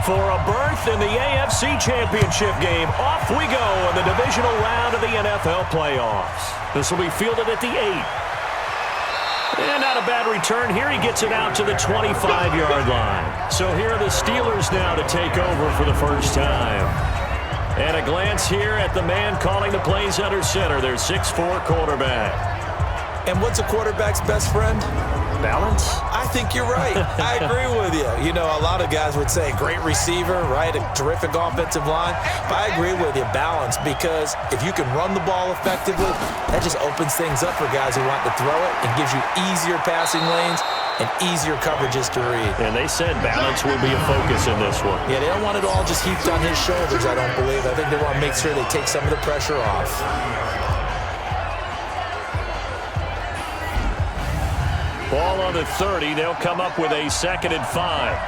for a berth in the AFC Championship game. Off we go in the divisional round of the NFL playoffs. This will be fielded at the 8. And not a bad return here. He gets it out to the 25-yard line. So here are the Steelers now to take over for the first time. And a glance here at the man calling the plays under center, their 6'4" quarterback. And what's a quarterback's best friend? Balance? I think you're right. I agree with you. You know, a lot of guys would say great receiver, right? A terrific offensive line. But I agree with you, balance, because if you can run the ball effectively, that just opens things up for guys who want to throw it and gives you easier passing lanes and easier coverages to read. And they said balance will be a focus in this one. Yeah, they don't want it all just heaped on his shoulders, I don't believe. I think they want to make sure they take some of the pressure off. Ball on the 30. They'll come up with a 2nd and 5.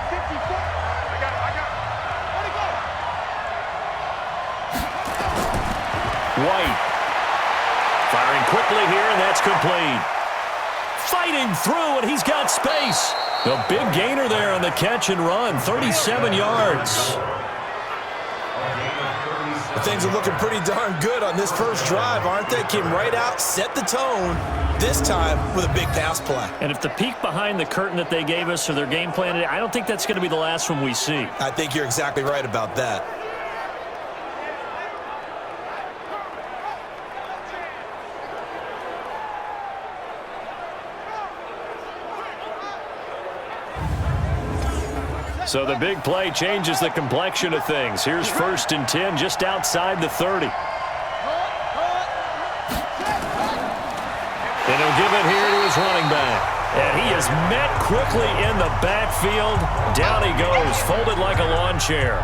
White. Firing quickly here, and that's complete. Fighting through, and he's got space. A big gainer there on the catch and run. 37 yards. Things are looking pretty darn good on this first drive, aren't they? Came right out, set the tone, this time with a big pass play. And if the peek behind the curtain that they gave us or their game plan, I don't think that's going to be the last one we see. I think you're exactly right about that. So the big play changes the complexion of things. Here's 1st and 10 just outside the 30. And he'll give it here to his running back. And he is met quickly in the backfield. Down he goes, folded like a lawn chair.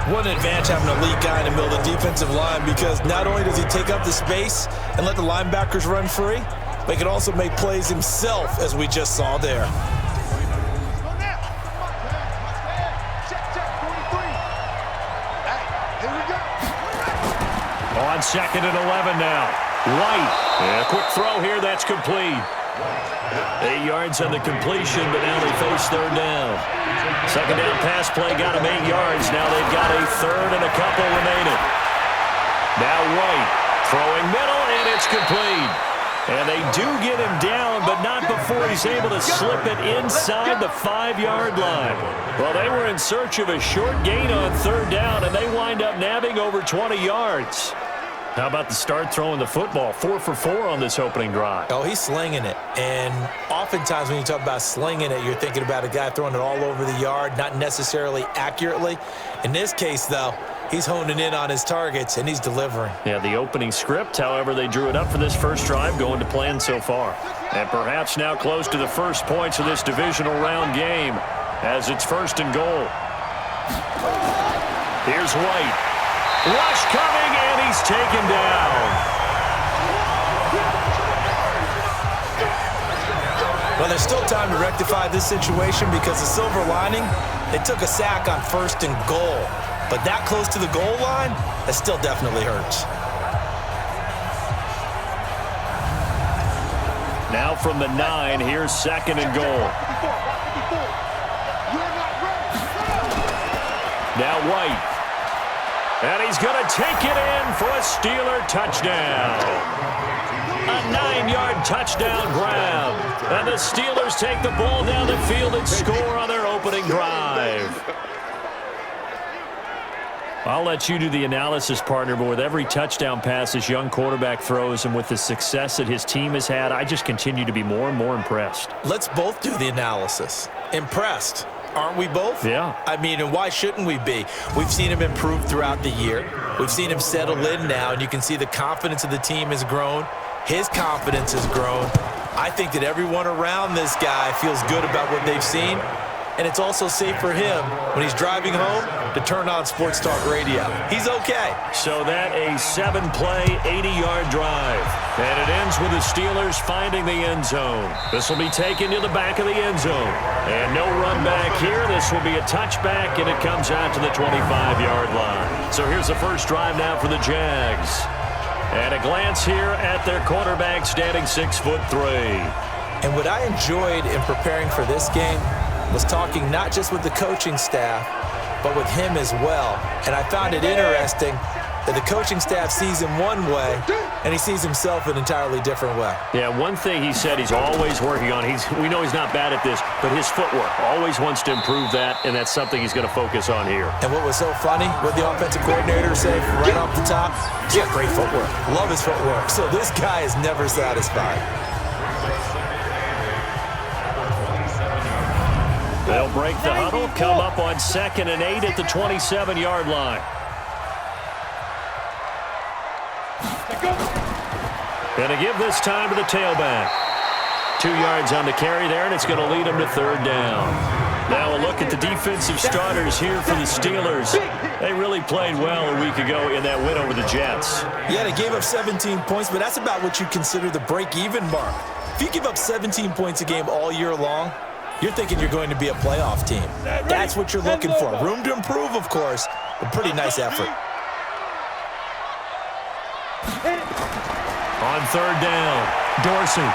What an advantage having an elite guy in the middle of the defensive line, because not only does he take up the space and let the linebackers run free, but he can also make plays himself, as we just saw there. On 2nd and 11 now. White. And a quick throw here. That's complete. 8 yards on the completion, but now they face 3rd down. 2nd down pass play got him 8 yards. Now they've got a 3rd and a couple remaining. Now White throwing middle, and it's complete. And they do get him down, but not before he's able to slip it inside the 5-yard line. Well, they were in search of a short gain on 3rd down, and they wind up nabbing over 20 yards. How about the start throwing the football? 4 for 4 on this opening drive. Oh, he's slinging it. And oftentimes when you talk about slinging it, you're thinking about a guy throwing it all over the yard, not necessarily accurately. In this case, though, he's honing in on his targets, and he's delivering. Yeah, the opening script, however, they drew it up for this first drive, going to plan so far. And perhaps now close to the first points of this divisional round game as it's 1st and goal. Here's White. Rush coming, and he's taken down. Well, there's still time to rectify this situation, because the silver lining, they took a sack on 1st and goal. But that close to the goal line, that still definitely hurts. Now from the 9, here's 2nd and goal. Now White. And he's going to take it in for a Steeler touchdown. A 9-yard touchdown grab. And the Steelers take the ball down the field and score on their opening drive. I'll let you do the analysis, partner, but with every touchdown pass this young quarterback throws and with the success that his team has had, I just continue to be more and more impressed. Let's both do the analysis. Impressed. Aren't we both? Yeah. I mean, and why shouldn't we be? We've seen him improve throughout the year. We've seen him settle in now, and you can see the confidence of the team has grown. His confidence has grown. I think that everyone around this guy feels good about what they've seen, and it's also safe for him when he's driving home to turn on Sports Talk Radio. He's okay. So that a 7-play, 80-yard drive. And it ends with the Steelers finding the end zone. This will be taken to the back of the end zone. And no run back here. This will be a touchback, and it comes out to the 25-yard line. So here's the first drive now for the Jags. And a glance here at their quarterback standing 6'3". And what I enjoyed in preparing for this game was talking not just with the coaching staff, but with him as well. And I found it interesting that the coaching staff sees him one way, and he sees himself an entirely different way. Yeah, one thing he said he's always working on, we know he's not bad at this, but his footwork, always wants to improve that, and that's something he's going to focus on here. And what was so funny, what the offensive coordinator said right off the top, he's got great footwork. Love his footwork. So this guy is never satisfied. They'll break the huddle, come up on 2nd and 8 at the 27-yard line. Going to give this time to the tailback. 2 yards on the carry there, and it's going to lead him to 3rd down. Now a look at the defensive starters here for the Steelers. They really played well a week ago in that win over the Jets. Yeah, they gave up 17 points, but that's about what you consider the break-even mark. If you give up 17 points a game all year long, you're thinking you're going to be a playoff team. That's what you're looking for. Room to improve, of course, but pretty nice effort. On 3rd down, Dorsey.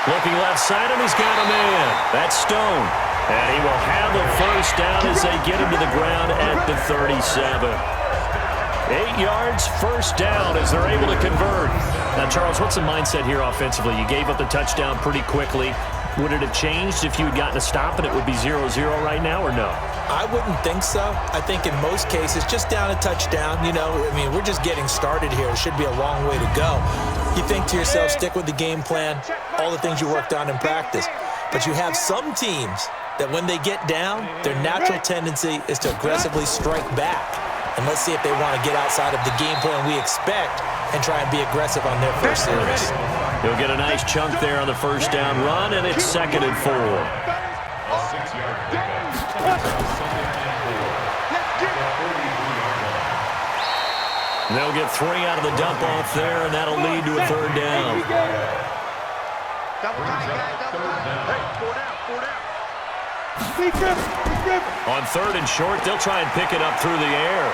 Looking left side, and he's got a man. That's Stone. And he will have the 1st down as they get him to the ground at the 37. 8 yards, 1st down as they're able to convert. Now, Charles, what's the mindset here offensively? You gave up the touchdown pretty quickly. Would it have changed if you had gotten a stop and it would be 0-0 right now, or no? I wouldn't think so. I think in most cases, just down a touchdown, we're just getting started here. It should be a long way to go. You think to yourself, stick with the game plan, all the things you worked on in practice. But you have some teams that when they get down, their natural tendency is to aggressively strike back. And let's see if they want to get outside of the game plan we expect and try and be aggressive on their first series. He'll get a nice chunk there on the 1st down run, and it's 2nd and 4. They'll get 3 out of the dump off there, and that'll lead to a 3rd down. On 3rd and short, they'll try and pick it up through the air.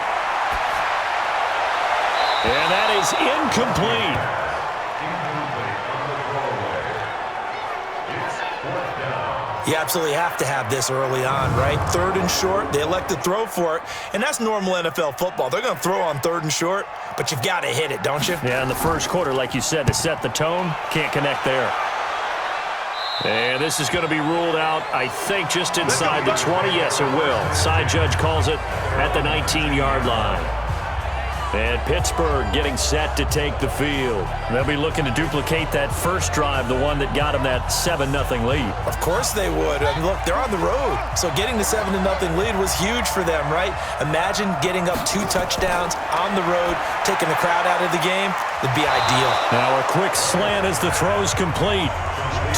And that is incomplete. You absolutely have to have this early on, right? 3rd and short, they elect to throw for it, and that's normal NFL football. They're going to throw on 3rd and short, but you've got to hit it, don't you? Yeah, in the first quarter, like you said, to set the tone, can't connect there. And this is going to be ruled out, I think, just inside the 20. Yes, it will. Side judge calls it at the 19-yard line. And Pittsburgh getting set to take the field. They'll be looking to duplicate that first drive, the one that got them that 7-0 lead. Of course they would. I mean, look, they're on the road. So getting the 7-0 lead was huge for them, right? Imagine getting up 2 touchdowns on the road, taking the crowd out of the game. It'd be ideal. Now a quick slant as the throw's complete.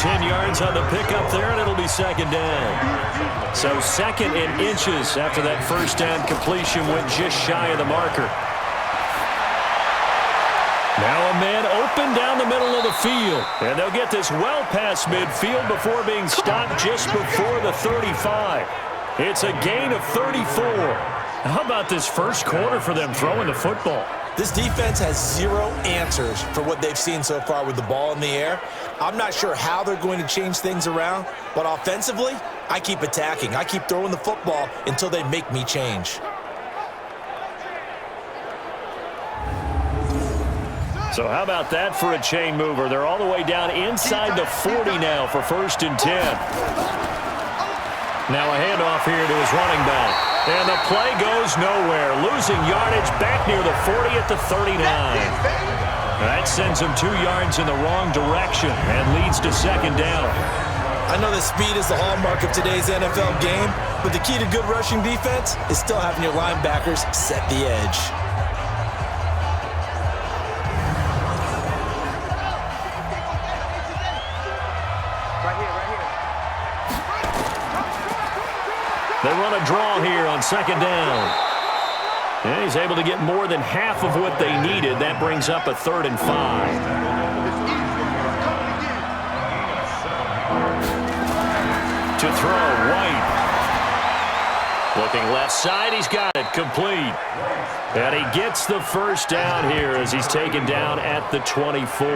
10 yards on the pickup there, and it'll be 2nd down. So 2nd and inches after that 1st down completion went just shy of the marker. Now a man open down the middle of the field. And they'll get this well past midfield before being stopped just before the 35. It's a gain of 34. How about this first quarter for them throwing the football? This defense has 0 answers for what they've seen so far with the ball in the air. I'm not sure how they're going to change things around, but offensively, I keep attacking. I keep throwing the football until they make me change. So how about that for a chain mover? They're all the way down inside the 40 now for 1st and 10. Now a handoff here to his running back. And the play goes nowhere. Losing yardage back near the 40 at the 39. That sends him 2 yards in the wrong direction and leads to 2nd down. I know that speed is the hallmark of today's NFL game, but the key to good rushing defense is still having your linebackers set the edge. They run a draw here on 2nd down. And he's able to get more than half of what they needed. That brings up a 3rd and 5. To throw, White. Looking left side, he's got it, complete. And he gets the 1st down here as he's taken down at the 24.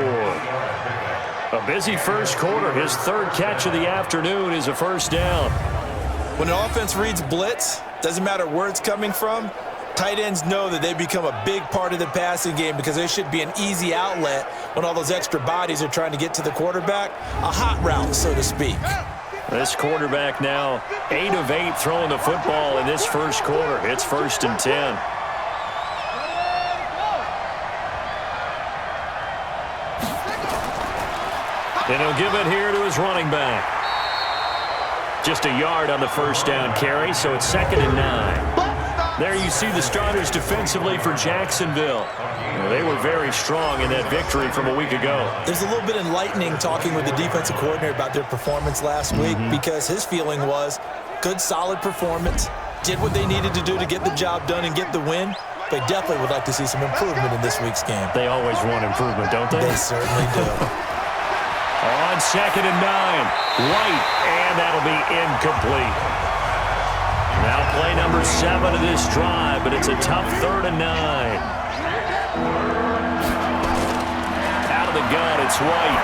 A busy first quarter. His third catch of the afternoon is a first down. When an offense reads blitz, doesn't matter where it's coming from, tight ends know that they become a big part of the passing game because there should be an easy outlet when all those extra bodies are trying to get to the quarterback. A hot route, so to speak. This quarterback now 8 of 8 throwing the football in this first quarter. It's 1st and 10. And he'll give it here to his running back. Just a yard on the first down carry, so it's 2nd and 9. There you see the starters defensively for Jacksonville. They were very strong in that victory from a week ago. There's a little bit enlightening talking with the defensive coordinator about their performance last week because his feeling was good, solid performance, did what they needed to do to get the job done and get the win. They definitely would like to see some improvement in this week's game. They always want improvement, don't they? They certainly do. On 2nd and 9, White, and that'll be incomplete. Now play number 7 of this drive, but it's a tough 3rd and 9. Out of the gun, it's White.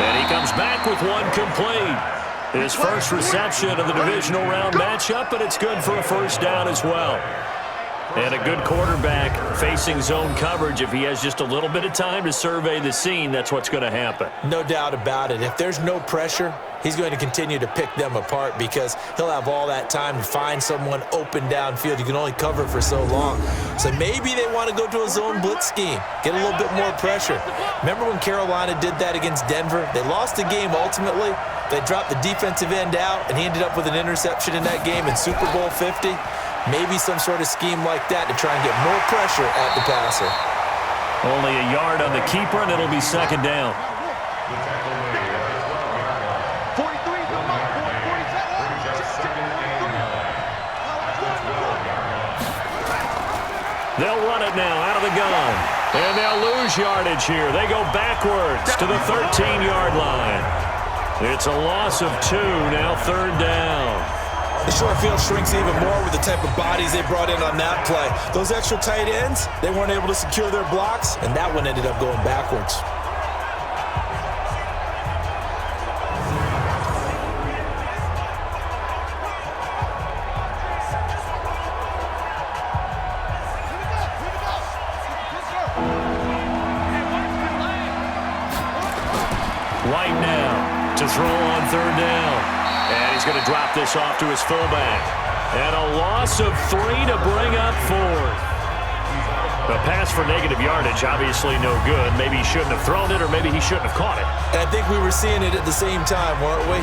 And he comes back with one complete. His first reception of the divisional round matchup, but it's good for a first down as well. And a good quarterback facing zone coverage. If he has just a little bit of time to survey the scene, that's what's going to happen. No doubt about it. If there's no pressure, he's going to continue to pick them apart because he'll have all that time to find someone open downfield. You can only cover it for so long. So maybe they want to go to a zone blitz scheme, get a little bit more pressure. Remember when Carolina did that against Denver? They lost the game ultimately. They dropped the defensive end out, and he ended up with an interception in that game in Super Bowl 50. Maybe some sort of scheme like that to try and get more pressure at the passer. Only a yard on the keeper, and it'll be 2nd down. They'll run it now out of the gun. And they'll lose yardage here. They go backwards to the 13-yard line. It's a loss of 2, now 3rd down. The short field shrinks even more with the type of bodies they brought in on that play. Those extra tight ends, they weren't able to secure their blocks, and that one ended up going backwards. White now to throw on 3rd down. And he's going to drop this off to his fullback. And a loss of 3 to bring up 4th. A pass for negative yardage, obviously no good. Maybe he shouldn't have thrown it, or maybe he shouldn't have caught it. And I think we were seeing it at the same time, weren't we?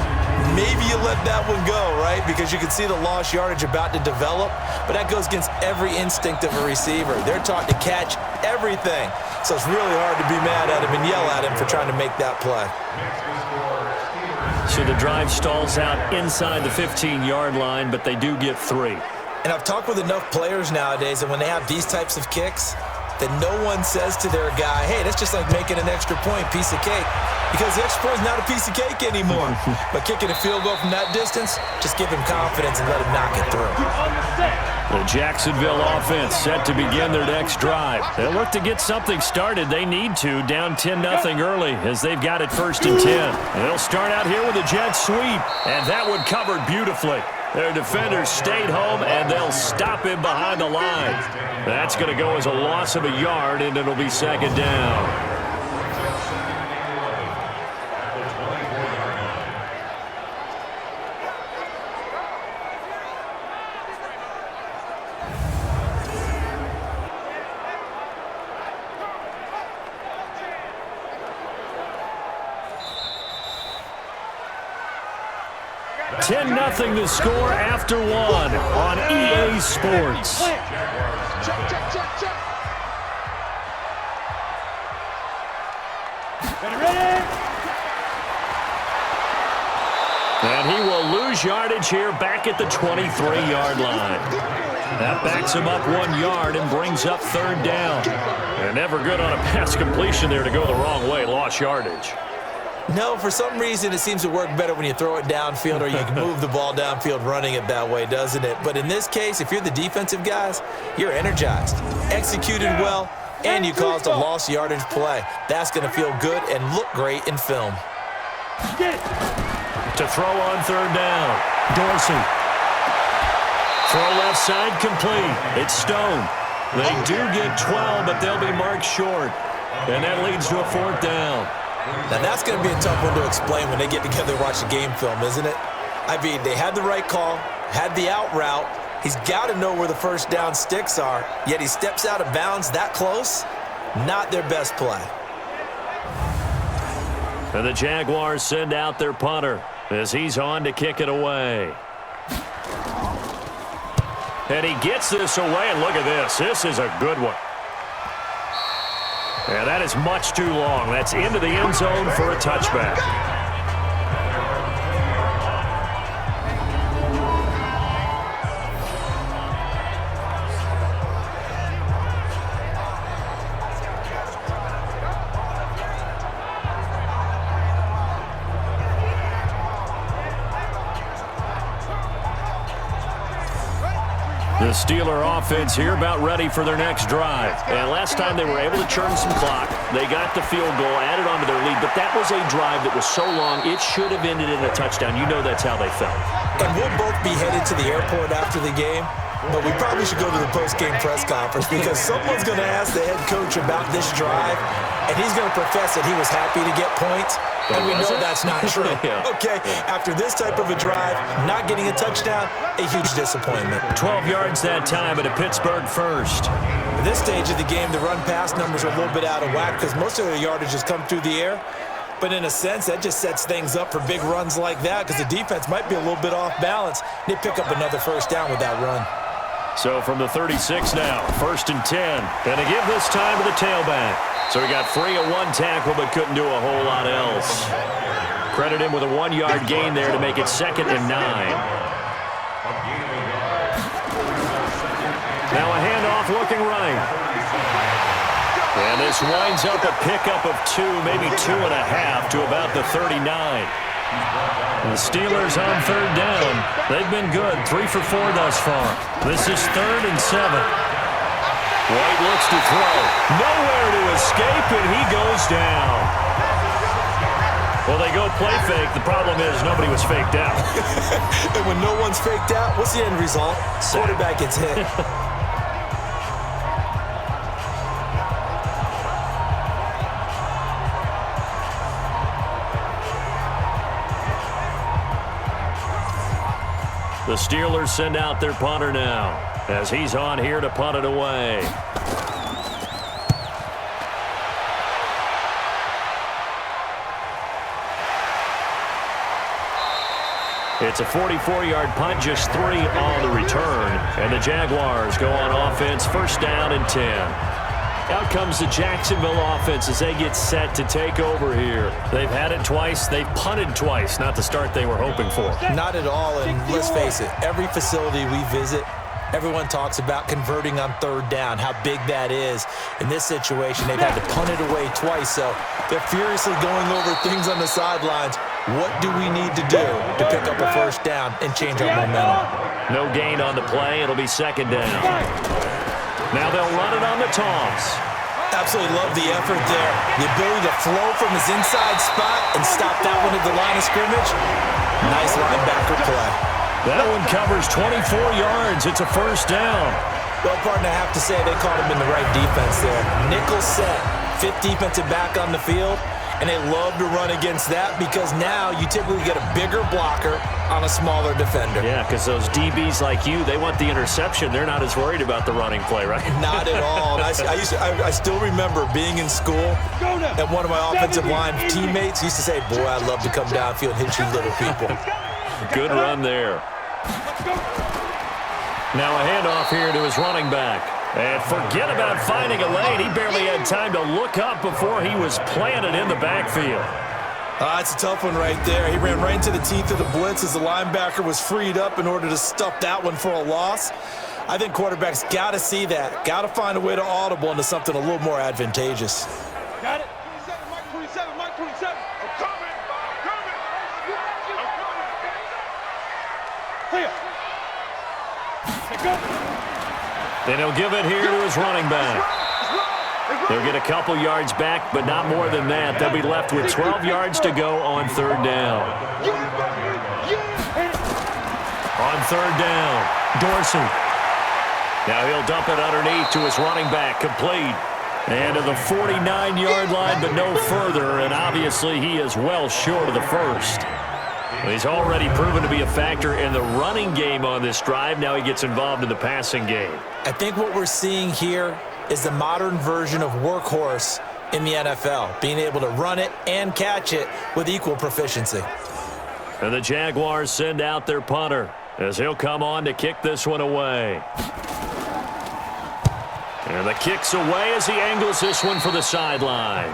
Maybe you let that one go, right? Because you can see the lost yardage about to develop. But that goes against every instinct of a receiver. They're taught to catch everything. So it's really hard to be mad at him and yell at him for trying to make that play. So the drive stalls out inside the 15-yard line, but they do get 3. And I've talked with enough players nowadays, and when they have these types of kicks, that no one says to their guy, hey, that's just like making an extra point, piece of cake. Because the extra point is not a piece of cake anymore. But kicking a field goal from that distance, just give him confidence and let him knock it through. The Jacksonville offense set to begin their next drive. They'll look to get something started. They need to, down 10-0 early as they've got it 1st and 10. They'll start out here with a jet sweep, and that one covered beautifully. Their defenders stayed home, and they'll stop him behind the line. That's going to go as a loss of a yard, and it'll be 2nd down. Ten nothing the score after 1 on EA Sports. And he will lose yardage here back at the 23-yard line. That backs him up 1 yard and brings up 3rd down. They're never good on a pass completion there to go the wrong way. Lost yardage. No, for some reason it seems to work better when you throw it downfield or you can move the ball downfield running it that way, doesn't it? But in this case, if you're the defensive guys, you're energized. Executed well, and you caused a lost yardage play. That's going to feel good and look great in film. To throw on third down, Dorsey. Throw left side complete. It's Stone. They do get 12, but they'll be marked short. And that leads to a fourth down. Now, that's going to be a tough one to explain when they get together and watch the game film, isn't it? I mean, they had the right call, had the out route. He's got to know where the first down sticks are, yet he steps out of bounds that close. Not their best play. And the Jaguars send out their punter as he's on to kick it away. And he gets this away, and look at this. This is a good one. And that is much too long. That's into the end zone for a touchback. The Steeler offense here about ready for their next drive. And last time they were able to churn some clock. They got the field goal, added on to their lead. But that was a drive that was so long, it should have ended in a touchdown. You know that's how they felt. And we'll both be headed to the airport after the game. But we probably should go to the post-game press conference because someone's going to ask the head coach about this drive, and he's going to profess that he was happy to get points, and we know that's not true. Yeah. Okay, after this type of a drive, not getting a touchdown, a huge disappointment. 12 yards that time at a Pittsburgh first. At this stage of the game, the run-pass numbers are a little bit out of whack because most of their yardage has come through the air. But in a sense, that just sets things up for big runs like that because the defense might be a little bit off balance. They pick up another first down with that run. So from the 36 now, 1st and 10. And to give this time to the tailback. So he got free of one tackle but couldn't do a whole lot else. Credit him with a 1-yard gain there to make it 2nd and 9. Now a handoff looking right. And this winds up a pickup of 2, maybe 2.5 to about the 39. The Steelers on third down. They've been good, 3 for 4 thus far. This is 3rd and 7. White looks to throw. Nowhere to escape, and he goes down. Well, they go play fake. The problem is nobody was faked out. And when no one's faked out, what's the end result? Quarterback gets hit. The Steelers send out their punter now as he's on here to punt it away. It's a 44-yard punt, just 3 on the return. And the Jaguars go on offense, 1st down and 10. Out comes the Jacksonville offense as they get set to take over here. They've had it twice. They've punted twice. Not the start they were hoping for. Not at all, and let's face it, every facility we visit, everyone talks about converting on third down, how big that is. In this situation, they've had to punt it away twice, so they're furiously going over things on the sidelines. What do we need to do to pick up a first down and change our momentum? No gain on the play. It'll be 2nd down. Now they'll run it on the toss. Absolutely love the effort there. The ability to flow from his inside spot and stop that one at the line of scrimmage. Nice linebacker play. That one covers 24 yards. It's a 1st down. Well, partner, I have to say they caught him in the right defense there. Nickel set, 5th defensive back on the field, and they love to run against that because now you typically get a bigger blocker on a smaller defender. Yeah, because those DBs like you, they want the interception. They're not as worried about the running play, right? Not at all. And I still remember being in school, and one of my offensive line teammates used to say, boy, I'd love to come downfield and hit you little people. Good run there. Now a handoff here to his running back. And forget about finding a lane. He barely had time to look up before he was planted in the backfield. It's a tough one right there. He ran right into the teeth of the blitz as the linebacker was freed up in order to stuff that one for a loss. I think quarterbacks got to see that. Got to find a way to audible into something a little more advantageous. Got it. 27, Mike 27. I'm coming. Clear. Hey, go. Then he'll give it here to his running back. They'll get a couple yards back, but not more than that. They'll be left with 12 yards to go on third down. On third down, Dorsey. Now he'll dump it underneath to his running back, complete. And to the 49-yard line, but no further, and obviously he is well short of the first. He's already proven to be a factor in the running game on this drive. Now he gets involved in the passing game. I think what we're seeing here is the modern version of workhorse in the NFL, being able to run it and catch it with equal proficiency. And the Jaguars send out their punter as he'll come on to kick this one away. And the kick's away as he angles this one for the sideline.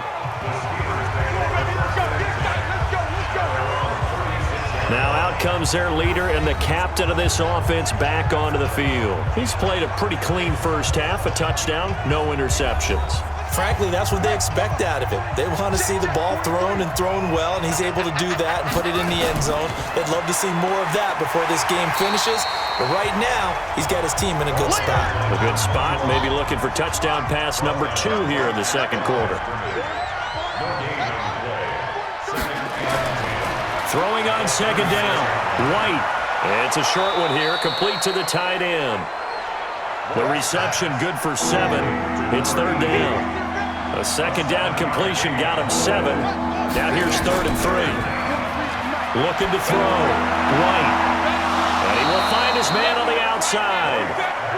Now out comes their leader and the captain of this offense back onto the field. He's played a pretty clean first half, a touchdown, no interceptions. Frankly, that's what they expect out of it. They want to see the ball thrown and thrown well, and he's able to do that and put it in the end zone. They'd love to see more of that before this game finishes. But right now, he's got his team in a good spot. A good spot, maybe looking for touchdown pass number 2 here in the second quarter. Throwing on second down, White. It's a short one here, complete to the tight end. The reception good for 7. It's third down. A second down completion got him 7. Now here's 3rd and 3. Looking to throw, White. And he will find his man on the outside.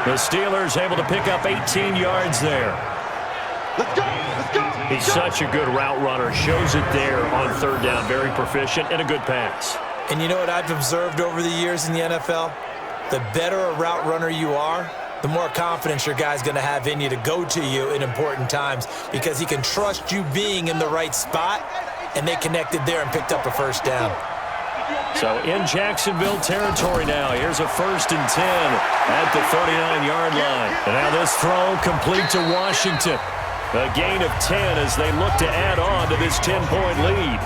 The Steelers able to pick up 18 yards there. Let's go! Let's go! He's such a good route runner. Shows it there on third down. Very proficient and a good pass. And you know what I've observed over the years in the NFL? The better a route runner you are, the more confidence your guy's going to have in you to go to you in important times because he can trust you being in the right spot, and they connected there and picked up a first down. So in Jacksonville territory now. Here's a 1st and 10 at the 39-yard line. And now this throw complete to Washington. A gain of 10 as they look to add on to this 10-point lead.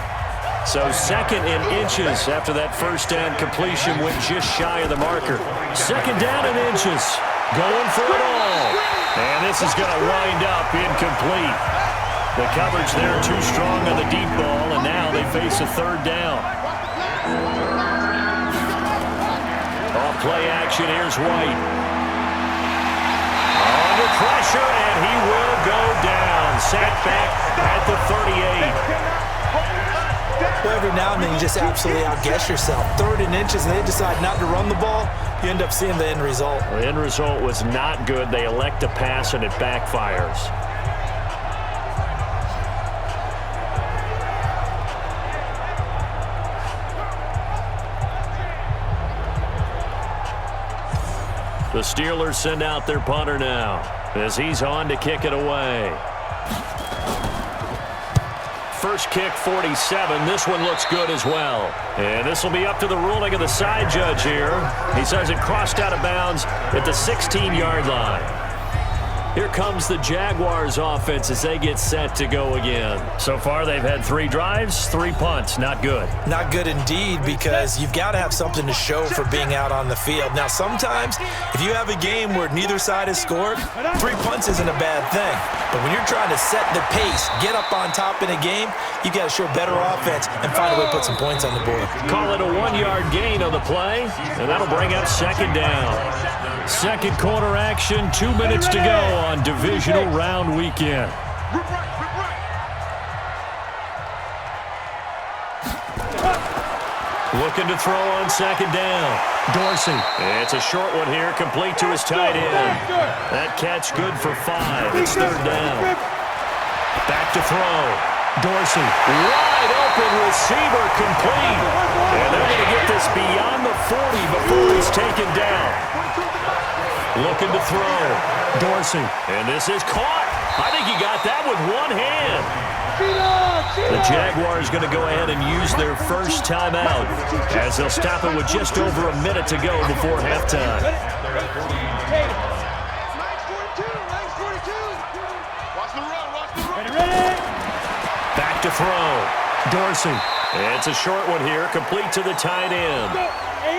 So 2nd in inches after that first down completion went just shy of the marker. 2nd down in inches. Going for it all. And this is going to wind up incomplete. The coverage there too strong on the deep ball, and now they face a 3rd down. Off play action, here's White. Under pressure, and he will go down. Sat back at the 38. Well, every now and then you just absolutely outguess yourself. 3rd and inches, and they decide not to run the ball. You end up seeing the end result. The end result was not good. They elect to pass, and it backfires. The Steelers send out their punter now as he's on to kick it away. First kick, 47. This one looks good as well. And this will be up to the ruling of the side judge here. He says it crossed out of bounds at the 16-yard line. Here comes the Jaguars offense as they get set to go again. So far, they've had 3 drives, 3 punts. Not good. Not good indeed, because you've got to have something to show for being out on the field. Now, sometimes, if you have a game where neither side has scored, 3 punts isn't a bad thing. But when you're trying to set the pace, get up on top in a game, you've got to show better offense and find a way to put some points on the board. Call it a 1-yard gain on the play, and that'll bring up 2nd down. Second quarter action, 2 minutes to go on Divisional Round Weekend. Looking to throw on 2nd down. Dorsey. It's a short one here, complete to his tight end. That catch good for 5. It's 3rd down. Back to throw. Dorsey. Wide open receiver, complete. And they're going to get this beyond the 40 before he's taken down. Looking to throw. Dorsey. And this is caught. I think he got that with one hand. The Jaguars going to go ahead and use their first timeout as they'll stop it with just over a minute to go before halftime. Back to throw. Dorsey. It's a short one here, complete to the tight end.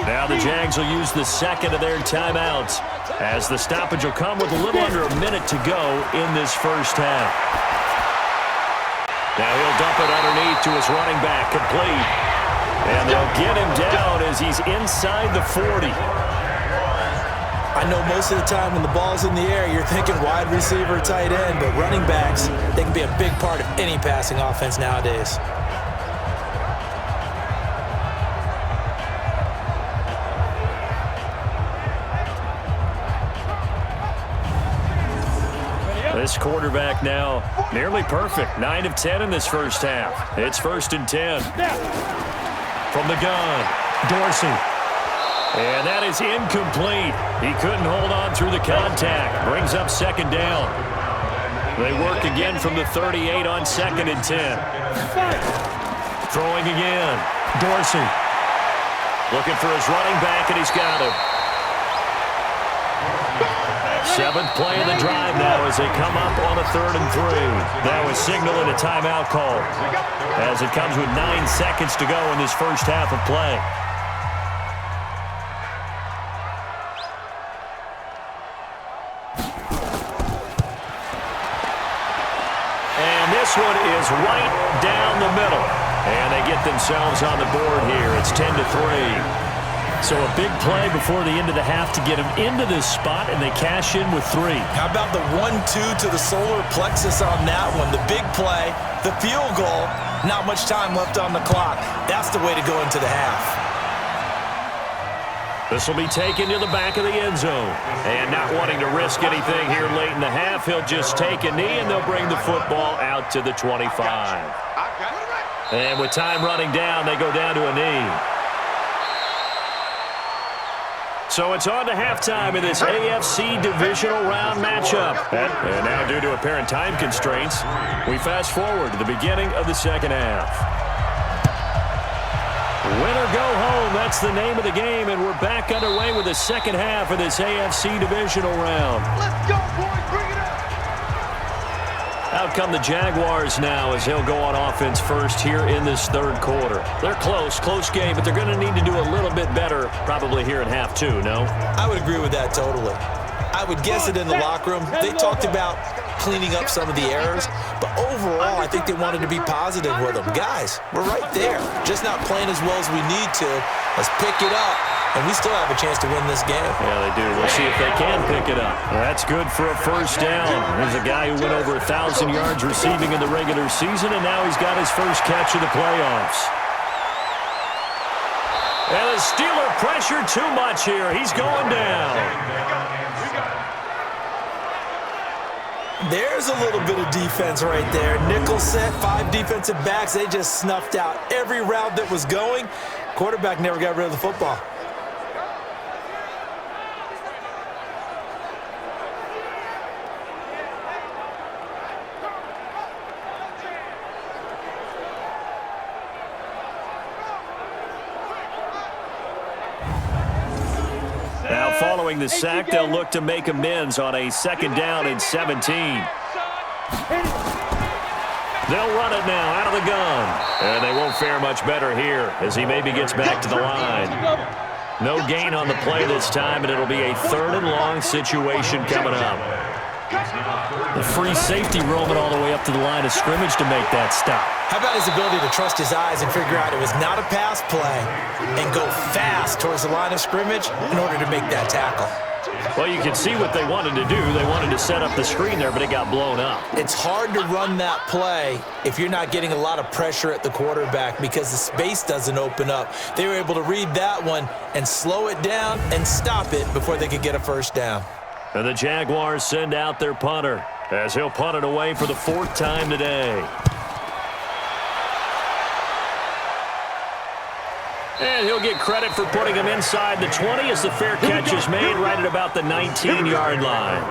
Now the Jags will use the second of their timeouts, as the stoppage will come with a little under a minute to go in this first half. Now he'll dump it underneath to his running back, complete. And they'll get him down as he's inside the 40. I know most of the time when the ball's in the air, you're thinking wide receiver, tight end, but running backs, they can be a big part of any passing offense nowadays. This quarterback now nearly perfect. 9 of 10 in this first half. It's 1st and 10. From the gun, Dorsey. And that is incomplete. He couldn't hold on through the contact. Brings up 2nd down. They work again from the 38 on 2nd and 10. Throwing again. Dorsey. Looking for his running back, and he's got him. 7th play of the drive now as they come up on a 3rd and 3. That was signaling a timeout call, as it comes with 9 seconds to go in this first half of play. And this one is right down the middle. And they get themselves on the board here. It's 10-3. So a big play before the end of the half to get them into this spot, and they cash in with 3. How about the 1-2 to the solar plexus on that one? The big play, the field goal, not much time left on the clock. That's the way to go into the half. This will be taken to the back of the end zone. And not wanting to risk anything here late in the half, he'll just take a knee, and they'll bring the football out to the 25. And with time running down, they go down to a knee. So it's on to halftime in this AFC Divisional round matchup. And now, due to apparent time constraints, we fast forward to the beginning of the second half. Win or go home, that's the name of the game, and we're back underway with the second half of this AFC Divisional round. Let's go, boys. Bring it up. Out come the Jaguars now as he'll go on offense first here in this 3rd quarter. They're close game, but they're going to need to do a little bit better probably here in half 2, no? I would agree with that totally. I would guess it in the locker room. They talked about cleaning up some of the errors, but overall, I think they wanted to be positive with them. Guys, we're right there, just not playing as well as we need to. Let's pick it up, and we still have a chance to win this game. Yeah, they do. We'll see if they can pick it up. Well, that's good for a first down. There's a guy who went over 1,000 yards receiving in the regular season, and now he's got his first catch of the playoffs. And the Steeler pressure too much here. He's going down. There's a little bit of defense right there. Nickel set, 5 defensive backs. They just snuffed out every route that was going. Quarterback never got rid of the football. Now following the sack, they'll look to make amends on a 2nd down and 17. They'll run it now out of the gun. And they won't fare much better here as he maybe gets back to the line. No gain on the play this time, and it'll be a 3rd and long situation coming up. The free safety roaming all the way up to the line of scrimmage to make that stop. How about his ability to trust his eyes and figure out it was not a pass play and go fast towards the line of scrimmage in order to make that tackle? Well, you can see what they wanted to do. They wanted to set up the screen there, but it got blown up. It's hard to run that play if you're not getting a lot of pressure at the quarterback because the space doesn't open up. They were able to read that one and slow it down and stop it before they could get a first down. And the Jaguars send out their punter as he'll punt it away for the 4th time today. And he'll get credit for putting him inside the 20 as the fair catch is made right at about the 19-yard line.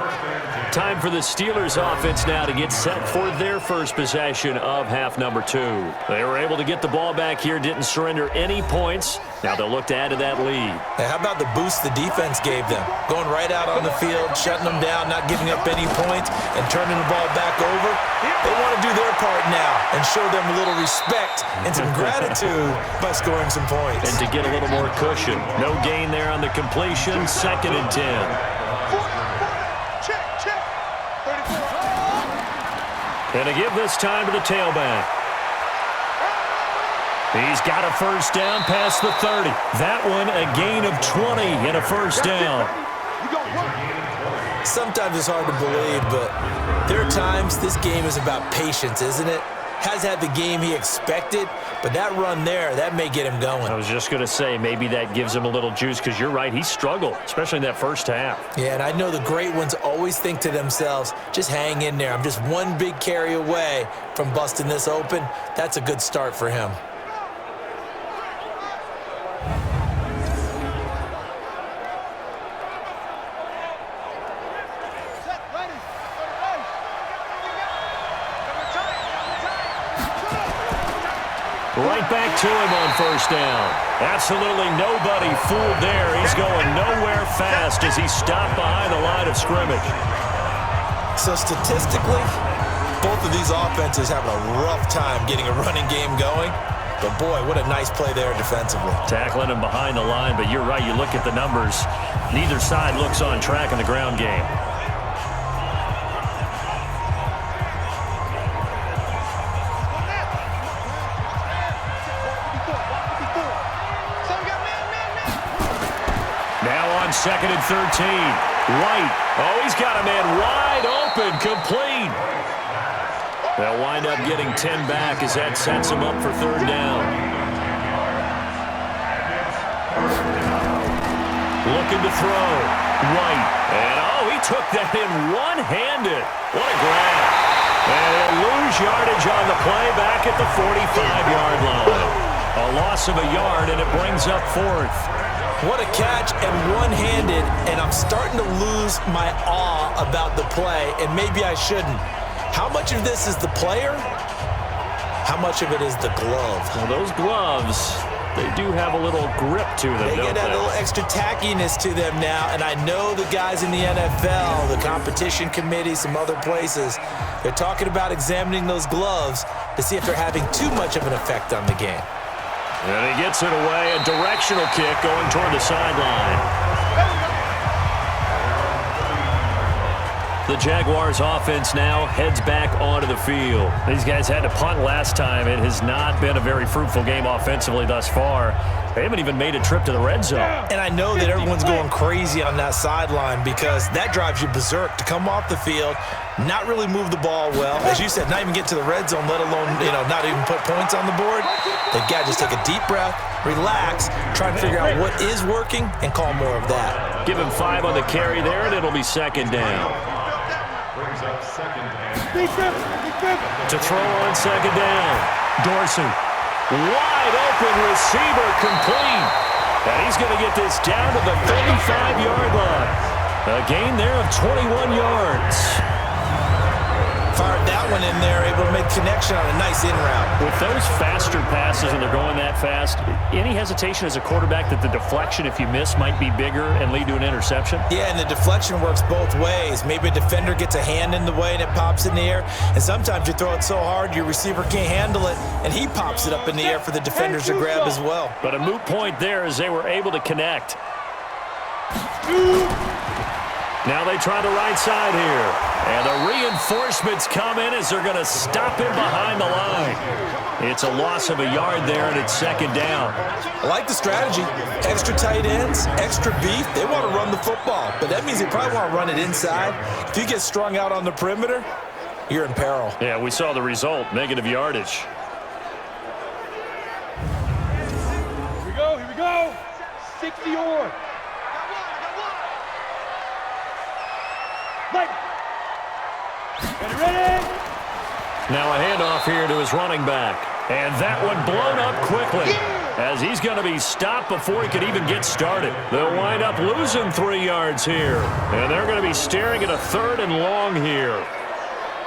Time for the Steelers offense now to get set for their first possession of half number 2. They were able to get the ball back here, didn't surrender any points. Now they'll look to add to that lead. Hey, how about the boost the defense gave them? Going right out on the field, shutting them down, not giving up any points, and turning the ball back over. They want to do their part now and show them a little respect and some gratitude by scoring some points. And to get a little more cushion. No gain there on the completion, 2nd and 10. And to give this time to the tailback. He's got a first down past the 30. That one a gain of 20 and a first down. Sometimes it's hard to believe, but there are times this game is about patience, isn't it? Has had the game he expected, but that run there, that may get him going. I was just going to say, maybe that gives him a little juice, because you're right, he struggled, especially in that first half. Yeah, and I know the great ones always think to themselves, just hang in there. I'm just one big carry away from busting this open. That's a good start for him. Right back to him on first down. Absolutely nobody fooled there. He's going nowhere fast as he stopped behind the line of scrimmage. So statistically, both of these offenses having a rough time getting a running game going. But boy, what a nice play there defensively. Tackling him behind the line, but you're right. You look at the numbers. Neither side looks on track in the ground game. On 2nd and 13. White. Oh, he's got a man wide open. Complete. They'll wind up getting 10 back as that sets him up for 3rd down. Looking to throw. White. And, oh, he took that in one-handed. What a grab. And he'll lose yardage on the play back at the 45-yard line. A loss of a yard, and it brings up 4th. What a catch and one-handed, and I'm starting to lose my awe about the play, and maybe I shouldn't. How much of this is the player? How much of it is the glove? Well, those gloves, they do have a little grip to them, They get that little extra tackiness to them now, and I know the guys in the NFL, the competition committee, some other places, they're talking about examining those gloves to see if they're having too much of an effect on the game. And he gets it away, a directional kick going toward the sideline. The Jaguars offense now heads back onto the field. These guys had to punt last time. It has not been a very fruitful game offensively thus far. They haven't even made a trip to the red zone. And I know that everyone's going crazy on that sideline because that drives you berserk to come off the field, not really move the ball well. As you said, not even get to the red zone, let alone, not even put points on the board. They've got to just take a deep breath, relax, try and figure out what is working, and call more of that. Give him 5 on the carry there, and it'll be 2nd down. To throw on 2nd down. Dorsey. Wide open receiver complete. And he's going to get this down to the 35-yard line. A gain there of 21 yards. Fired that one in there, able to make connection on a nice in route. With those faster passes and they're going that fast, any hesitation as a quarterback that the deflection, if you miss, might be bigger and lead to an interception? Yeah, and the deflection works both ways. Maybe a defender gets a hand in the way and it pops in the air, and sometimes you throw it so hard your receiver can't handle it, and he pops it up in the air for the defenders to grab as well. But a moot point there as they were able to connect. Now they try the right side here. And the reinforcements come in as they're going to stop him behind the line. It's a loss of a yard there, and it's 2nd down. I like the strategy. Extra tight ends, extra beef. They want to run the football, but that means they probably want to run it inside. If you get strung out on the perimeter, you're in peril. Yeah, we saw the result, negative yardage. Here we go. 60-yard. Ready? Now a handoff here to his running back. And that one blown up quickly. as he's going to be stopped before he could even get started. They'll wind up losing 3 yards here, and they're going to be staring at a 3rd and long here.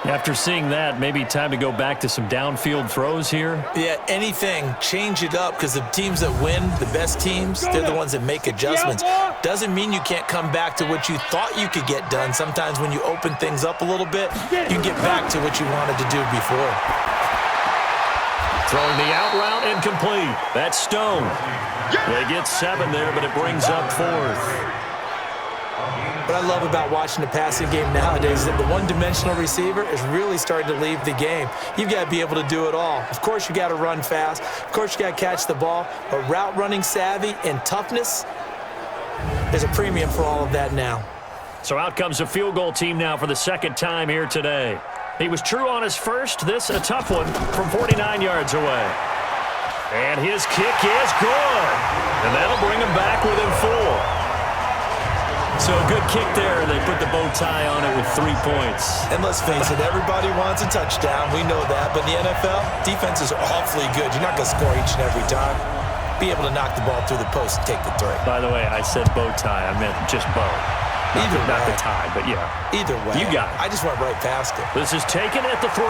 After seeing that, maybe time to go back to some downfield throws here. Yeah, anything. Change it up, because the teams that win, the best teams, they're the ones that make adjustments. Doesn't mean you can't come back to what you thought you could get done. Sometimes when you open things up a little bit, you get back to what you wanted to do before. Throwing the out route incomplete. That's Stone. They get 7 there, but it brings up 4th. What I love about watching the passing game nowadays is that the one-dimensional receiver is really starting to leave the game. You've got to be able to do it all. Of course, you got to run fast. Of course, you got to catch the ball. But route running savvy and toughness, there's a premium for all of that now. So out comes the field goal team now for the 2nd time here today. He was true on his first. This a tough one from 49 yards away. And his kick is good. And that'll bring him back within 4. So a good kick there. They put the bow tie on it with 3 points. And let's face it, everybody wants a touchdown. We know that. But in the NFL, defenses are awfully good. You're not going to score each and every time. Be able to knock the ball through the post and take the 3. By the way, I said bow tie. I meant just bow. Not the tie, but yeah. Either way. You got it. I just went right past it. This is taken at the 3.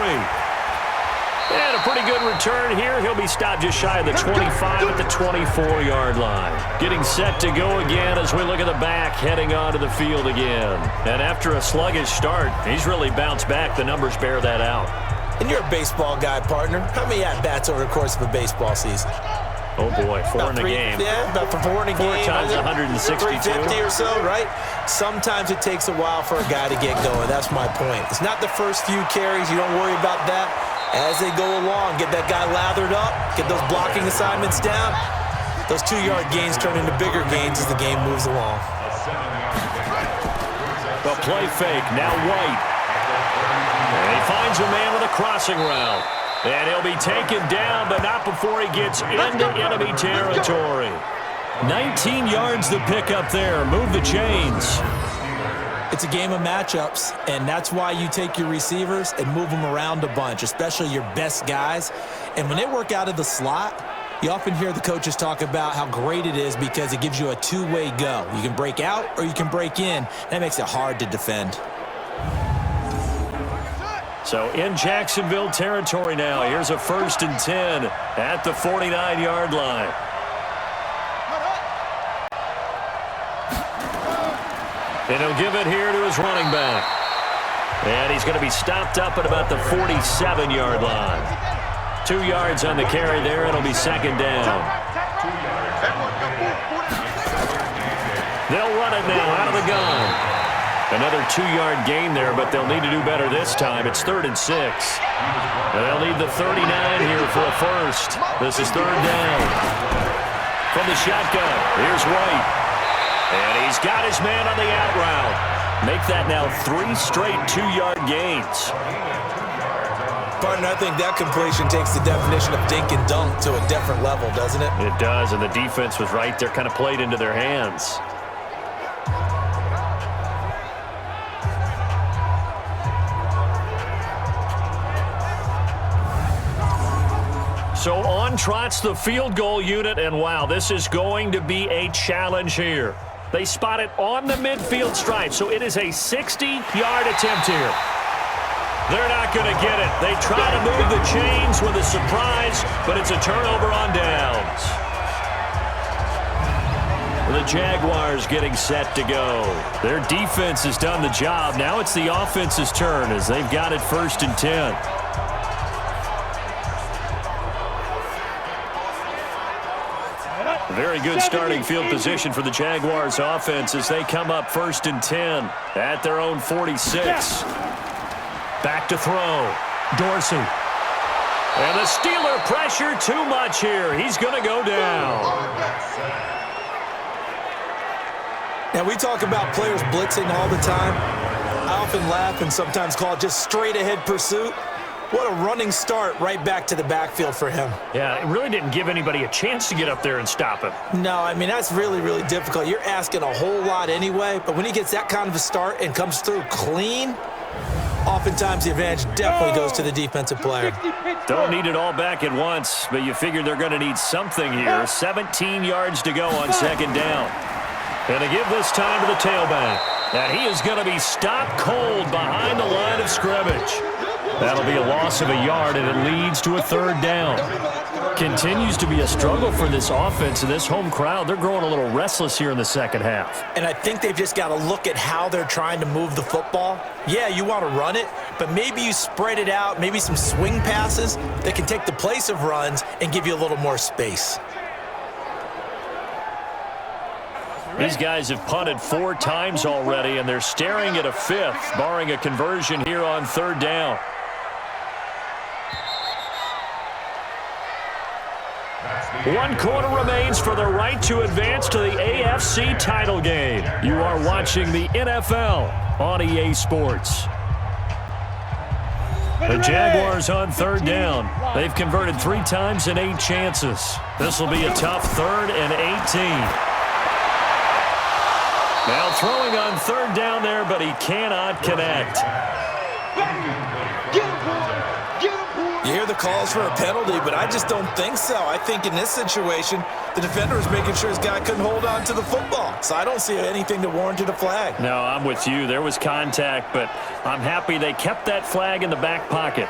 And a pretty good return here. He'll be stopped just shy of the 25 at the 24-yard line. Getting set to go again as we look at the back, heading onto the field again. And after a sluggish start, he's really bounced back. The numbers bear that out. And you're a baseball guy, partner. How many at-bats over the course of a baseball season? Oh, boy, 4 in a game. Yeah, about 4 in a game. 4 times 162. 350 or so, right? Sometimes it takes a while for a guy to get going. That's my point. It's not the first few carries. You don't worry about that. As they go along, get that guy lathered up, get those blocking assignments down. Those 2-yard gains turn into bigger gains as the game moves along. The play fake, now White. And he finds a man with a crossing route. And he'll be taken down, but not before he gets into enemy territory. 19 yards to pick up there. Move the chains. It's a game of matchups, and that's why you take your receivers and move them around a bunch, especially your best guys. And when they work out of the slot, you often hear the coaches talk about how great it is because it gives you a two-way go. You can break out or you can break in. That makes it hard to defend. So in Jacksonville territory now. Here's a 1st and 10 at the 49-yard line. And he'll give it here to his running back. And he's going to be stopped up at about the 47-yard line. 2 yards on the carry there. It'll be 2nd down. They'll run it now out of the gun. Another 2-yard gain there, but they'll need to do better this time. It's 3rd and 6. And they'll need the 39 here for a first. This is 3rd down. From the shotgun, here's White. And he's got his man on the out route. Make that now 3 straight 2-yard gains. Partner, I think that completion takes the definition of dink and dunk to a different level, doesn't it? It does, and the defense was right there, kind of played into their hands. So on trots the field goal unit, and wow, this is going to be a challenge here. They spot it on the midfield stripe, so it is a 60-yard attempt here. They're not going to get it. They try to move the chains with a surprise, but it's a turnover on downs. The Jaguars getting set to go. Their defense has done the job. Now it's the offense's turn as they've got it 1st and 10. Very good starting field position for the Jaguars offense as they come up 1st and 10 at their own 46. Back to throw. Dorsey. And the Steeler pressure too much here. He's going to go down. Now, we talk about players blitzing all the time. I often laugh and sometimes call it just straight-ahead pursuit. What a running start right back to the backfield for him. Yeah, it really didn't give anybody a chance to get up there and stop him. No, I mean, that's really, really difficult. You're asking a whole lot anyway, but when he gets that kind of a start and comes through clean, oftentimes the advantage definitely goes to the defensive player. Don't need it all back at once, but you figure they're going to need something here. 17 yards to go on second down. And to give this time to the tailback. And he is going to be stopped cold behind the line of scrimmage. That'll be a loss of a yard, and it leads to a third down. Continues to be a struggle for this offense and this home crowd. They're growing a little restless here in the second half. And I think they've just got to look at how they're trying to move the football. Yeah, you want to run it, but maybe you spread it out, maybe some swing passes that can take the place of runs and give you a little more space. These guys have punted 4 times already, and they're staring at a 5th, barring a conversion here on third down. One quarter remains for the right to advance to the AFC title game. You are watching the NFL on EA Sports. The Jaguars on third down. They've converted 3 times in 8 chances. This will be a tough 3rd and 18. Now throwing on third down there, but he cannot connect. You hear the calls for a penalty, but I just don't think so. I think in this situation, the defender is making sure his guy couldn't hold on to the football. So I don't see anything to warrant a flag. No, I'm with you. There was contact, but I'm happy they kept that flag in the back pocket.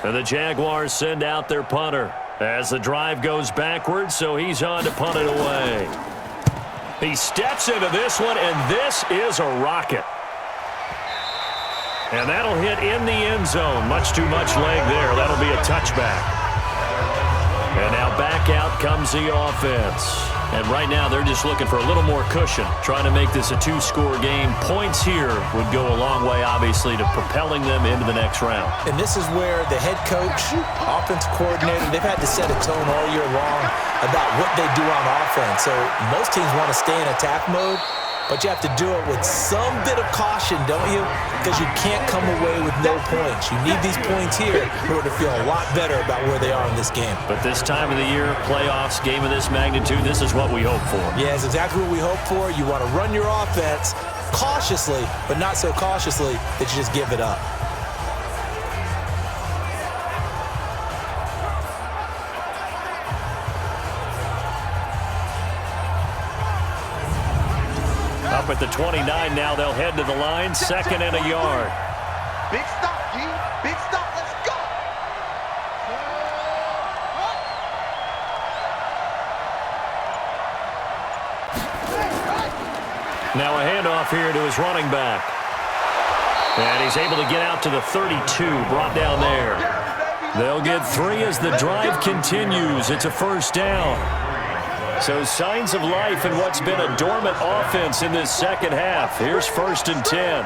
And the Jaguars send out their punter as the drive goes backwards, so he's on to punt it away. He steps into this one, and this is a rocket. And that'll hit in the end zone. Much too much leg there. That'll be a touchback. And now back out comes the offense. And right now they're just looking for a little more cushion, trying to make this a 2-score game. Points here would go a long way, obviously, to propelling them into the next round. And this is where the head coach, offensive coordinator, they've had to set a tone all year long about what they do on offense. So most teams want to stay in attack mode, but you have to do it with some bit of caution, don't you? Because you can't come away with no points. You need these points here in order to feel a lot better about where they are in this game. But this time of the year, playoffs, game of this magnitude, this is what we hope for. Yeah, it's exactly what we hope for. You want to run your offense cautiously, but not so cautiously that you just give it up. Up at the 29 now, they'll head to the line, 2nd and a yard. Big stop, G. Big stop. Let's go. Now a handoff here to his running back. And he's able to get out to the 32, brought down there. They'll get 3 as the drive continues. It's a first down. So signs of life in what's been a dormant offense in this second half. Here's 1st and 10.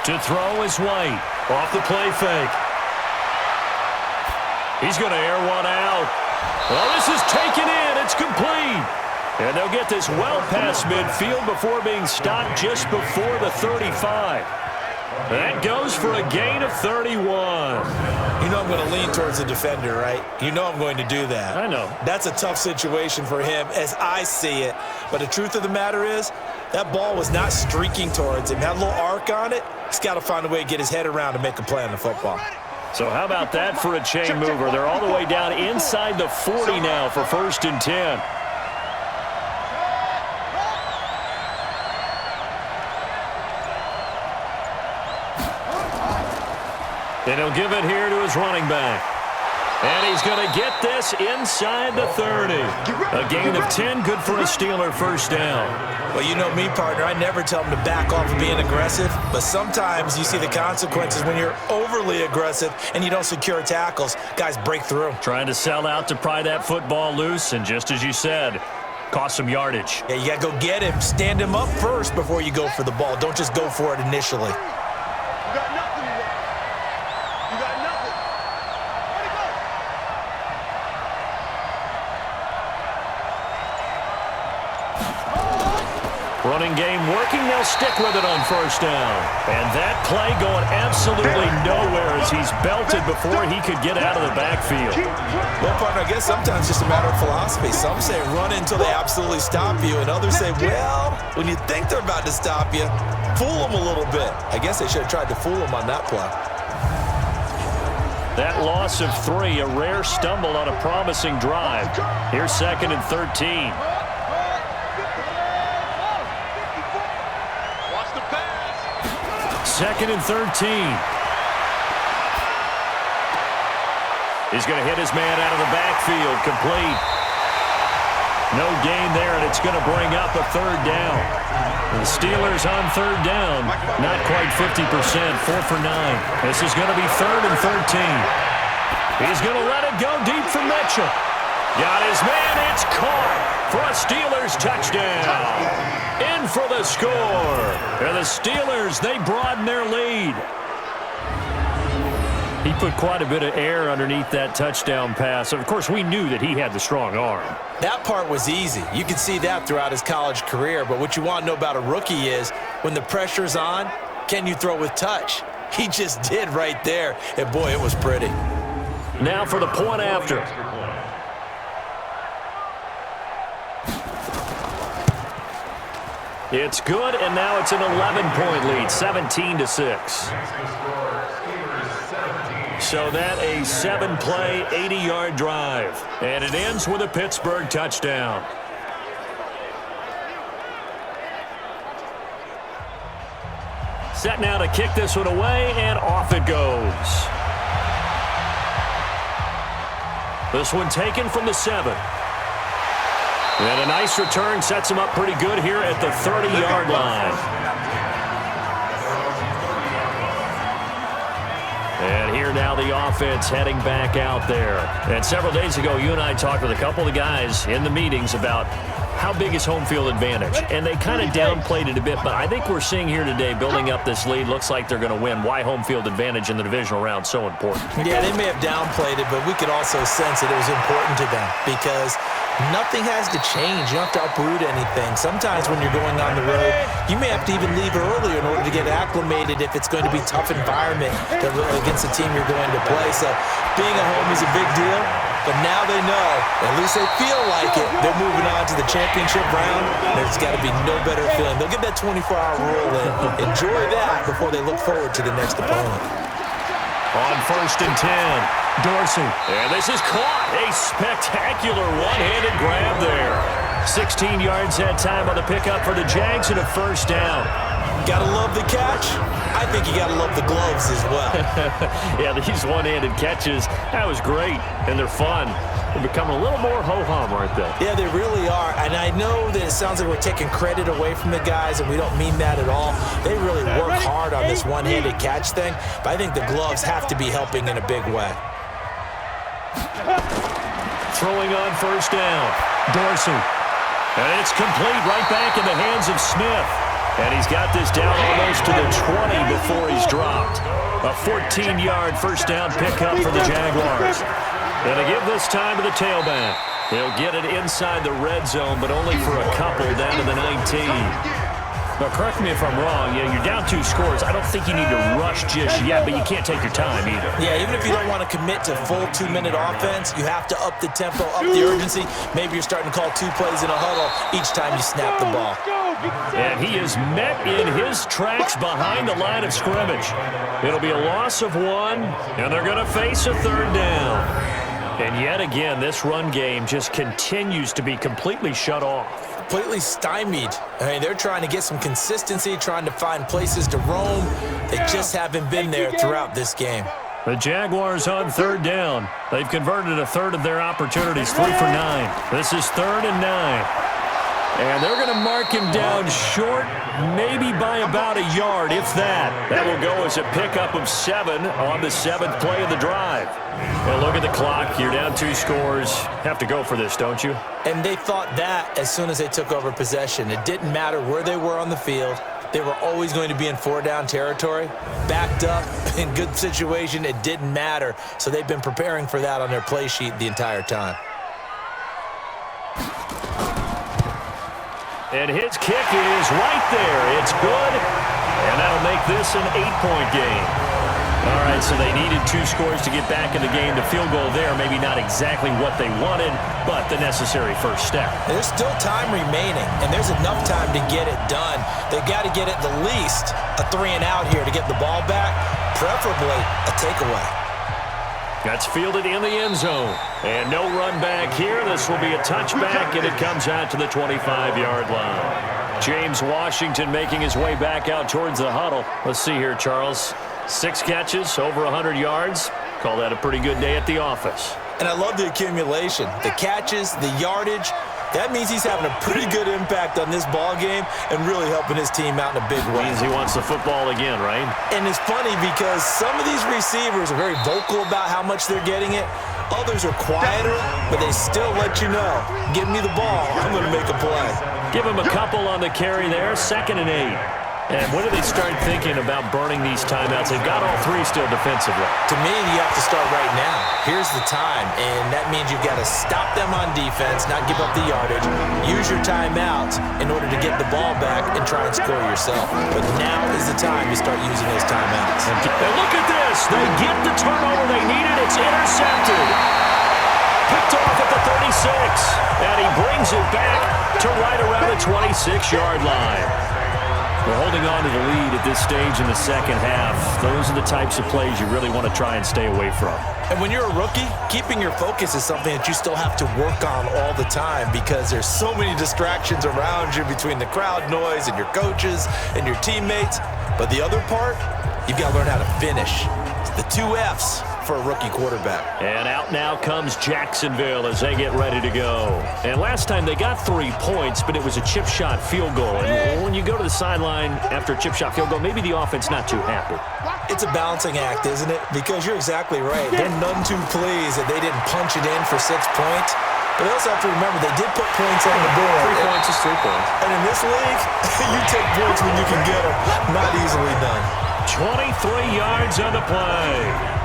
To throw is White. Off the play fake. He's going to air one out. Well, this is taken in. It's complete. And they'll get this well past midfield before being stopped just before the 35. That goes for a gain of 31. You know I'm going to lean towards the defender, right? You know I'm going to do that. I know. That's a tough situation for him as I see it. But the truth of the matter is, that ball was not streaking towards him. That little arc on it, he's got to find a way to get his head around and make a play on the football. So how about that for a chain mover? They're all the way down inside the 40 now for 1st and 10. And he'll give it here to his running back. And he's going to get this inside the 30. A gain of 10, good for a Steeler first down. Well, you know me, partner. I never tell them to back off of being aggressive. But sometimes you see the consequences when you're overly aggressive and you don't secure tackles. Guys break through. Trying to sell out to pry that football loose. And just as you said, cost some yardage. Yeah, you got to go get him. Stand him up first before you go for the ball. Don't just go for it initially. Running game working. They'll stick with it on first down. And that play going absolutely nowhere as he's belted before he could get out of the backfield. Well, partner, I guess sometimes it's just a matter of philosophy. Some say run until they absolutely stop you, and others say, well, when you think they're about to stop you, fool them a little bit. I guess they should have tried to fool them on that play. That loss of 3, a rare stumble on a promising drive. Here's 2nd and 13. Second and 13. He's going to hit his man out of the backfield. Complete. No gain there, and it's going to bring up a 3rd down. The Steelers on 3rd down. Not quite 50%. 4 for 9. This is going to be 3rd and 13. He's going to let it go deep for Mitchell. Got his man. It's caught for a Steelers touchdown. In for the score. And the Steelers, they broaden their lead. He put quite a bit of air underneath that touchdown pass. Of course, we knew that he had the strong arm. That part was easy. You can see that throughout his college career. But what you want to know about a rookie is when the pressure's on, can you throw with touch? He just did right there. And, boy, it was pretty. Now for the point after. It's good, and now it's an 11-point lead, 17-6. So that a 7-play, 80-yard drive. And it ends with a Pittsburgh touchdown. Set now to kick this one away, and off it goes. This one taken from the 7. And a nice return sets him up pretty good here at the 30-yard line. And here now the offense heading back out there. And several days ago, you and I talked with a couple of guys in the meetings about how big is home field advantage. And they kind of downplayed it a bit, but I think we're seeing here today, building up this lead, looks like they're going to win. Why home field advantage in the divisional round so important? Yeah, they may have downplayed it, but we could also sense that it was important to them because nothing has to change. You don't have to uproot anything. Sometimes when you're going on the road, you may have to even leave earlier in order to get acclimated if it's going to be a tough environment against the team you're going to play. So being at home is a big deal, but now they know, at least they feel like it, they're moving on to the championship round. There's got to be no better feeling. They'll get that 24-hour rule in. Enjoy that before they look forward to the next opponent. On 1st and 10, Dorsey. And this is caught. A spectacular one-handed grab there. 16 yards that time on the pickup for the Jags and a 1st down. Gotta love the catch. I think you gotta love the gloves as well. Yeah, these one-handed catches, that was great, and they're fun. They're becoming a little more ho-hum, aren't they? Yeah, they really are. And I know that it sounds like we're taking credit away from the guys, and we don't mean that at all. They really work hard on this one-handed catch thing, but I think the gloves have to be helping in a big way. Throwing on 1st down, Dorsey. And it's complete right back in the hands of Smith. And he's got this down almost to the 20 before he's dropped. A 14-yard 1st down pickup for the Jaguars. And to give this time to the tailback. He'll get it inside the red zone, but only for a couple down to the 19. Now, correct me if I'm wrong. You're down 2 scores. I don't think you need to rush just yet, but you can't take your time either. Yeah, even if you don't want to commit to full 2-minute offense, you have to up the tempo, up the urgency. Maybe you're starting to call 2 plays in a huddle each time you snap the ball. And he is met in his tracks behind the line of scrimmage. It'll be a loss of 1, and they're going to face a 3rd down. And yet again, this run game just continues to be completely shut off. Completely stymied. I mean, they're trying to get some consistency, trying to find places to roam. They just haven't been there throughout this game. The Jaguars on 3rd down. They've converted a third of their opportunities, 3 for 9. This is 3rd and 9. And they're going to mark him down short, maybe by about a yard, if that. That will go as a pickup of 7 on the 7th play of the drive. And look at the clock. You're down 2 scores. Have to go for this, don't you? And they thought that as soon as they took over possession. It didn't matter where they were on the field. They were always going to be in 4-down territory. Backed up, in good situation, it didn't matter. So they've been preparing for that on their play sheet the entire time. And his kick is right there. It's good, and that'll make this an 8-point game. All right, so they needed 2 scores to get back in the game. The field goal there, maybe not exactly what they wanted, but the necessary first step. There's still time remaining, and there's enough time to get it done. They've got to get at the least a 3-and-out here to get the ball back, preferably a takeaway. That's fielded in the end zone. And no run back here. This will be a touchback, and it comes out to the 25-yard line. James Washington making his way back out towards the huddle. Let's see here, Charles. 6 catches, over 100 yards. Call that a pretty good day at the office. And I love the accumulation, the catches, the yardage. That means he's having a pretty good impact on this ball game and really helping his team out in a big way. Means he wants the football again, right? And it's funny because some of these receivers are very vocal about how much they're getting it. Others are quieter, but they still let you know, give me the ball, I'm going to make a play. Give him a couple on the carry there, 2nd and 8. And when do they start thinking about burning these timeouts? They've got all 3 still defensively. To me, you have to start right now. Here's the time, and that means you've got to stop them on defense, not give up the yardage, use your timeouts in order to get the ball back and try and score yourself. But now is the time to start using those timeouts. And look at this. They get the turnover they needed. It's intercepted. Picked off at the 36. And he brings it back to right around the 26-yard line. We're holding on to the lead at this stage in the second half. Those are the types of plays you really want to try and stay away from. And when you're a rookie, keeping your focus is something that you still have to work on all the time because there's so many distractions around you between the crowd noise and your coaches and your teammates. But the other part, you've got to learn how to finish. It's the 2 F's for a rookie quarterback. And out now comes Jacksonville as they get ready to go. And last time they got 3 points, but it was a chip shot field goal. And when you go to the sideline after a chip shot field goal, maybe the offense not too happy. It's a balancing act, isn't it? Because you're exactly right. They're none too pleased that they didn't punch it in for 6 points. But they also have to remember they did put points on the board. 3 points is 3 points. And in this league, you take points when you can get them. Not easily done. 23 yards on the play.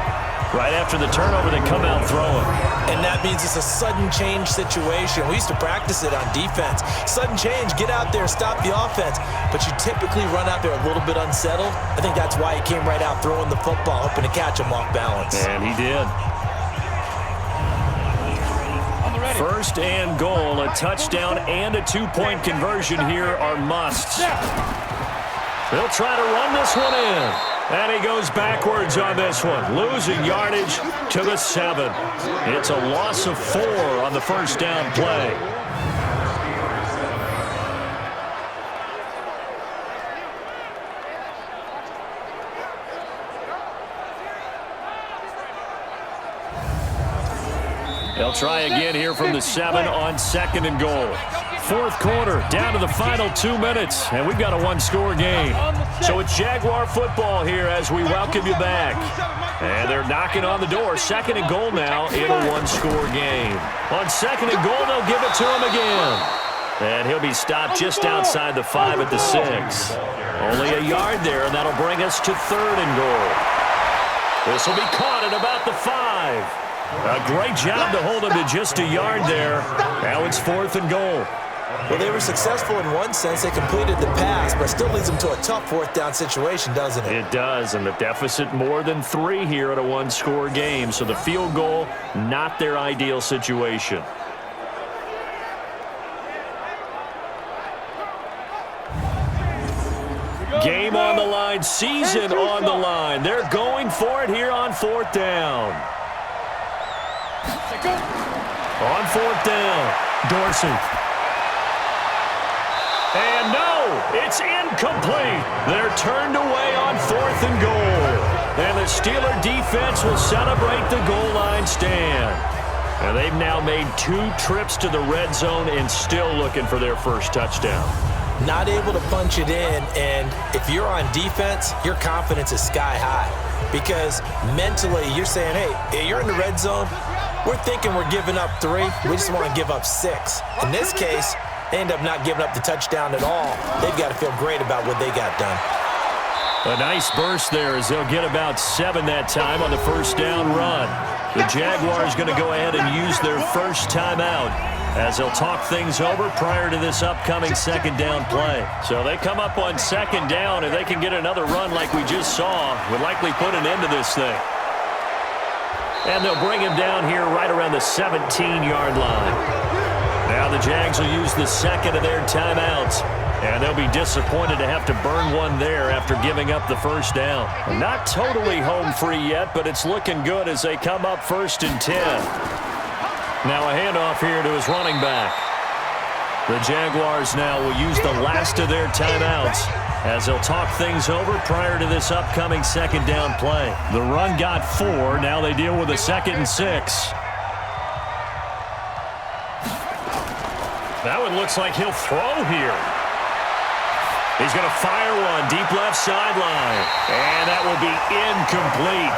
Right after the turnover, they come out throwing. And that means it's a sudden change situation. We used to practice it on defense. Sudden change, get out there, stop the offense. But you typically run out there a little bit unsettled. I think that's why he came right out throwing the football, hoping to catch him off balance. And he did. 1st and goal, a touchdown and a 2-point conversion here are musts. They'll try to run this one in. And he goes backwards on this one, losing yardage to the 7. It's a loss of 4 on the first down play. They'll try again here from the 7 on 2nd and goal. 4th quarter, down to the final 2 minutes, and we've got a 1-score game. So it's Jaguar football here as we welcome you back. And they're knocking on the door. 2nd and goal now in a 1-score game. On 2nd and goal, they'll give it to him again. And he'll be stopped just outside the 5 at the 6. Only a yard there, and that'll bring us to 3rd and goal. This will be caught at about the 5. A great job to hold him to just a yard there. Now it's 4th and goal. Well, they were successful in one sense. They completed the pass, but still leads them to a tough 4th down situation, doesn't it? It does, and the deficit more than 3 here at a 1-score game. So the field goal, not their ideal situation. Game on the line, season on the line. They're going for it here on 4th down. On 4th down, Dorsey. And no, it's incomplete. They're turned away on 4th and goal. And the Steeler defense will celebrate the goal line stand. And they've now made 2 trips to the red zone and still looking for their first touchdown. Not able to punch it in, and if you're on defense, your confidence is sky high. Because mentally, you're saying, hey, you're in the red zone. We're thinking we're giving up 3. We just want to give up 6. In this case, they end up not giving up the touchdown at all. They've got to feel great about what they got done. A nice burst there as they'll get about 7 that time on the first down run. The Jaguars going to go ahead and use their first timeout. as they'll talk things over prior to this upcoming second down play. So they come up on second down. If they can get another run like we just saw, would likely put an end to this thing. And they'll bring him down here right around the 17-yard line. Now the Jags will use the second of their timeouts. And they'll be disappointed to have to burn one there after giving up the first down. Not totally home free yet, but it's looking good as they come up 1st and 10. Now a handoff here to his running back. The Jaguars now will use the last of their timeouts as they'll talk things over prior to this upcoming second down play. The run got 4. Now they deal with a 2nd and 6. That one looks like he'll throw here. He's going to fire one deep left sideline. And that will be incomplete.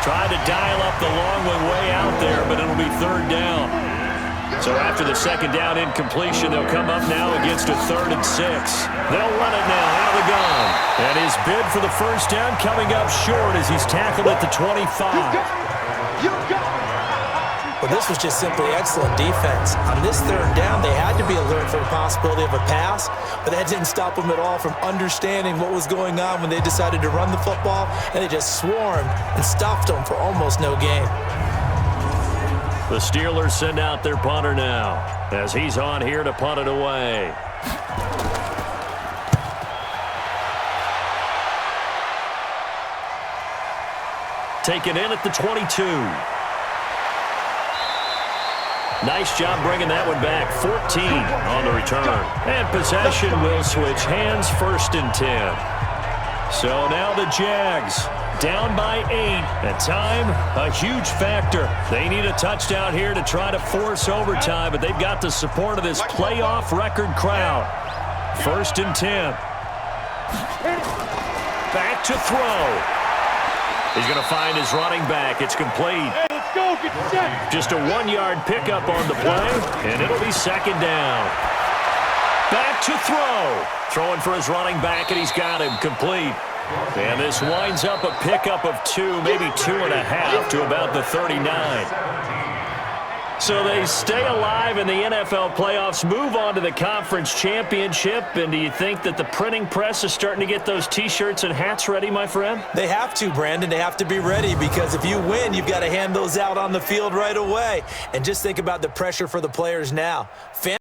Tried to dial up the long one way out there, but it'll be 3rd down. So after the second down incompletion, they'll come up now against a 3rd and 6. They'll run it now out of the gun. And his bid for the first down coming up short as he's tackled at the 25. Well, this was just simply excellent defense. On this 3rd down, they had to be alert for the possibility of a pass, but that didn't stop them at all from understanding what was going on when they decided to run the football, and they just swarmed and stopped them for almost no gain. The Steelers send out their punter now as he's on here to punt it away. Taken in at the 22. Nice job bringing that one back. 14 on the return. And possession will switch hands, 1st and 10. So now the Jags down by 8. And time, a huge factor. They need a touchdown here to try to force overtime, but they've got the support of this playoff record crowd. 1st and 10. Back to throw. He's going to find his running back. It's complete. Go, get set. Just a 1-yard pickup on the play, and it'll be 2nd down. Back to throw. Throwing for his running back, and he's got him complete. And this winds up a pickup of 2, maybe 2.5 to about the 39. So they stay alive in the NFL playoffs, move on to the conference championship. And do you think that the printing press is starting to get those T-shirts and hats ready, my friend? They have to, Brandon. They have to be ready because if you win, you've got to hand those out on the field right away. And just think about the pressure for the players now.